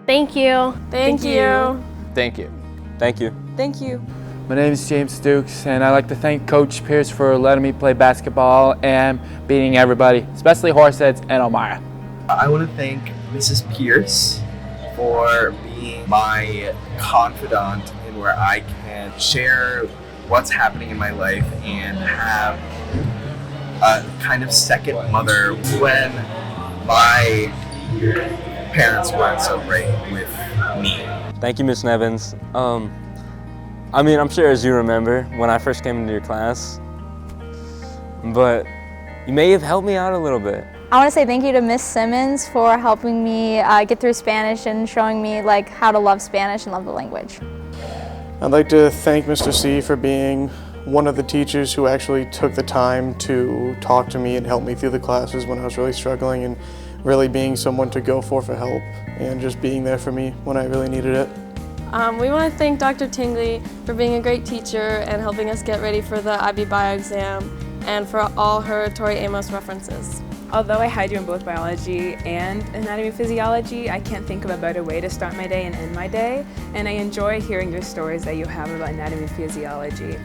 Thank you. Thank you. Thank you. Thank you. Thank you. My name is James Dukes, and I'd like to thank Coach Pierce for letting me play basketball and beating everybody, especially Horseheads and Elmira. I want to thank Mrs. Pierce for being my confidant in where I can share what's happening in my life and have a kind of second mother when my parents weren't so great with me. Thank you, Miss Nevins. I'm sure as you remember when I first came into your class, but you may have helped me out a little bit. I want to say thank you to Miss Simmons for helping me get through Spanish and showing me how to love Spanish and love the language. I'd like to thank Mr. C for being one of the teachers who actually took the time to talk to me and help me through the classes when I was really struggling, and really being someone to go for help and just being there for me when I really needed it. We want to thank Dr. Tingley for being a great teacher and helping us get ready for the IB Bio exam, and for all her Tori Amos references. Although I had you in both biology and anatomy and physiology, I can't think of a better way to start my day and end my day, and I enjoy hearing your stories that you have about anatomy and physiology.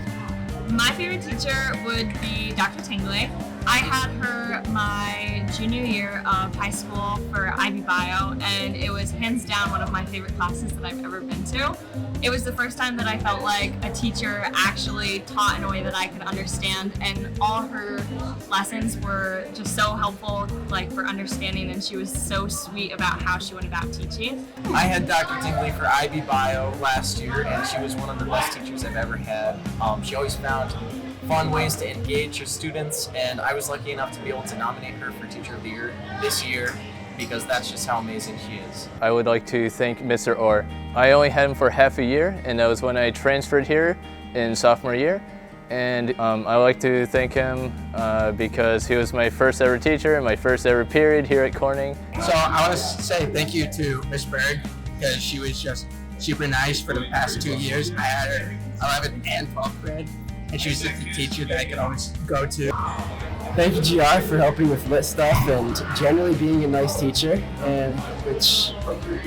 My favorite teacher would be Dr. Tingley. I had her my junior year of high school for IB Bio, and it was hands down one of my favorite classes that I've ever been to. It was the first time that I felt like a teacher actually taught in a way that I could understand, and all her lessons were just so helpful for understanding, and she was so sweet about how she went about teaching. I had Dr. Tingley for IB Bio last year, and she was one of the best teachers I've ever had. She always found fun ways to engage her students, and I was lucky enough to be able to nominate her for Teacher of the Year this year because that's just how amazing she is. I would like to thank Mr. Orr. I only had him for half a year, and that was when I transferred here in sophomore year. And I would like to thank him because he was my first ever teacher and my first ever period here at Corning. So I want to say thank you to Miss Berg because she was just super nice for the past 2 years. I had her 11th and 12th grade, and she was just a teacher that I could always go to. Thank you, GR, for helping with lit stuff and generally being a nice teacher, and which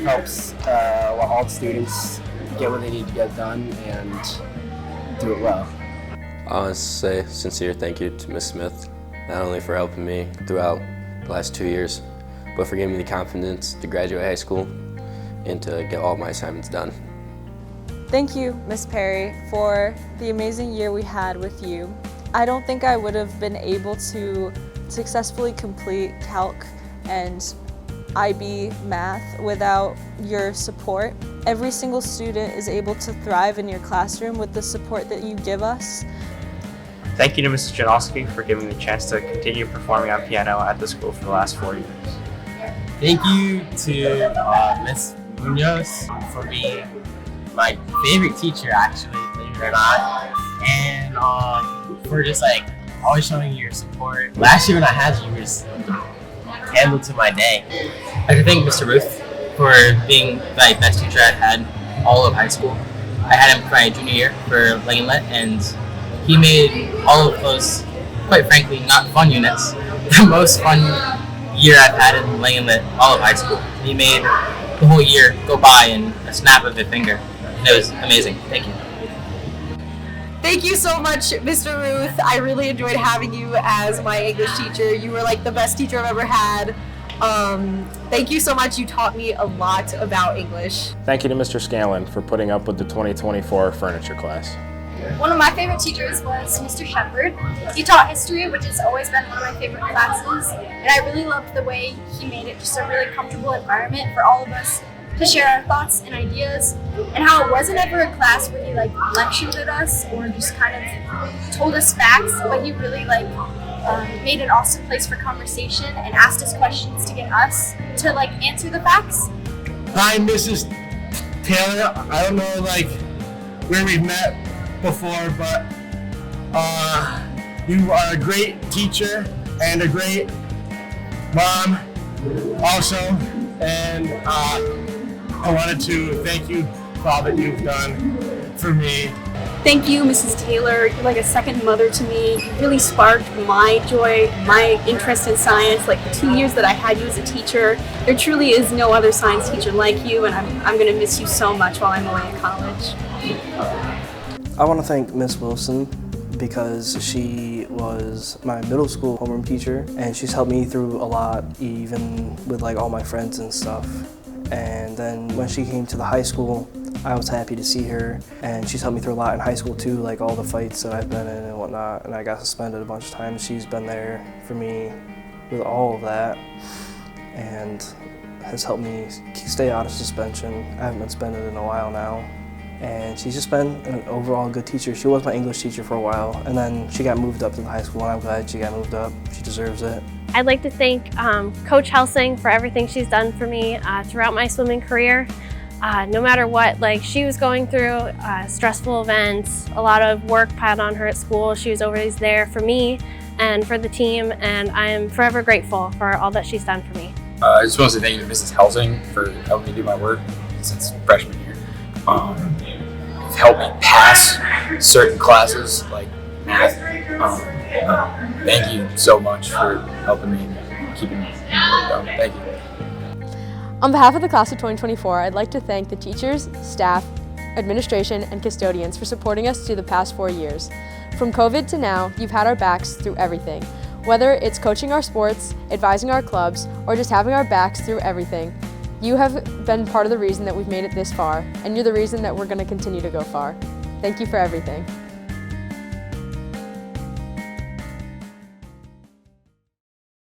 helps all the students get what they need to get done and do it well. I want to say a sincere thank you to Miss Smith, not only for helping me throughout the last 2 years, but for giving me the confidence to graduate high school and to get all my assignments done. Thank you, Miss Perry, for the amazing year we had with you. I don't think I would have been able to successfully complete Calc and IB Math without your support. Every single student is able to thrive in your classroom with the support that you give us. Thank you to Mrs. Janowski for giving me the chance to continue performing on piano at the school for the last 4 years. Thank you to Miss Munoz for being my favorite teacher, actually, believe it or not, and for just always showing your support. Last year when I had you, you were just handle to my day. I have to thank Mr. Ruth for being the best teacher I had all of high school. I had him for my junior year for Lane Lit, and he made all of those, quite frankly, not fun units, the most fun year I've had in Lane Lit all of high school. He made the whole year go by in a snap of a finger. It was amazing. Thank you. Thank you so much, Mr. Ruth. I really enjoyed having you as my English teacher. You were the best teacher I've ever had. Thank you so much. You taught me a lot about English. Thank you to Mr. Scanlon for putting up with the 2024 furniture class. One of my favorite teachers was Mr. Shepard. He taught history, which has always been one of my favorite classes, and I really loved the way he made it just a really comfortable environment for all of us to share our thoughts and ideas, and how it wasn't ever a class where he lectured at us or just kind of told us facts, but he really made an awesome place for conversation and asked us questions to get us to answer the facts. Hi, Mrs. Taylor. I don't know where we've met before, but you are a great teacher and a great mom also, and I wanted to thank you for all that you've done for me. Thank you, Mrs. Taylor. You're like a second mother to me. You really sparked my joy, my interest in science. Like the 2 years that I had you as a teacher, there truly is no other science teacher like you, and I'm going to miss you so much while I'm away at college. I want to thank Miss Wilson because she was my middle school homeroom teacher, and she's helped me through a lot, even with like all my friends and stuff. And then when she came to the high school, I was happy to see her, and she's helped me through a lot in high school too, like all the fights that I've been in and whatnot, and I got suspended a bunch of times. She's been there for me with all of that and has helped me stay out of suspension. I haven't been suspended in a while now, and she's just been an overall good teacher. She was my English teacher for a while, and then she got moved up to the high school, and I'm glad she got moved up. She deserves it. I'd like to thank Coach Helsing for everything she's done for me throughout my swimming career. No matter what, like she was going through stressful events, a lot of work piled on her at school, she was always there for me and for the team, and I am forever grateful for all that she's done for me. I just want to say thank you to Mrs. Helsing for helping me do my work since freshman year. It's helped me pass certain classes like math. Thank you so much for helping me and keeping me work done. Thank you. On behalf of the class of 2024, I'd like to thank the teachers, staff, administration, and custodians for supporting us through the past 4 years. From COVID to now, you've had our backs through everything. Whether it's coaching our sports, advising our clubs, or just having our backs through everything, you have been part of the reason that we've made it this far, and you're the reason that we're going to continue to go far. Thank you for everything.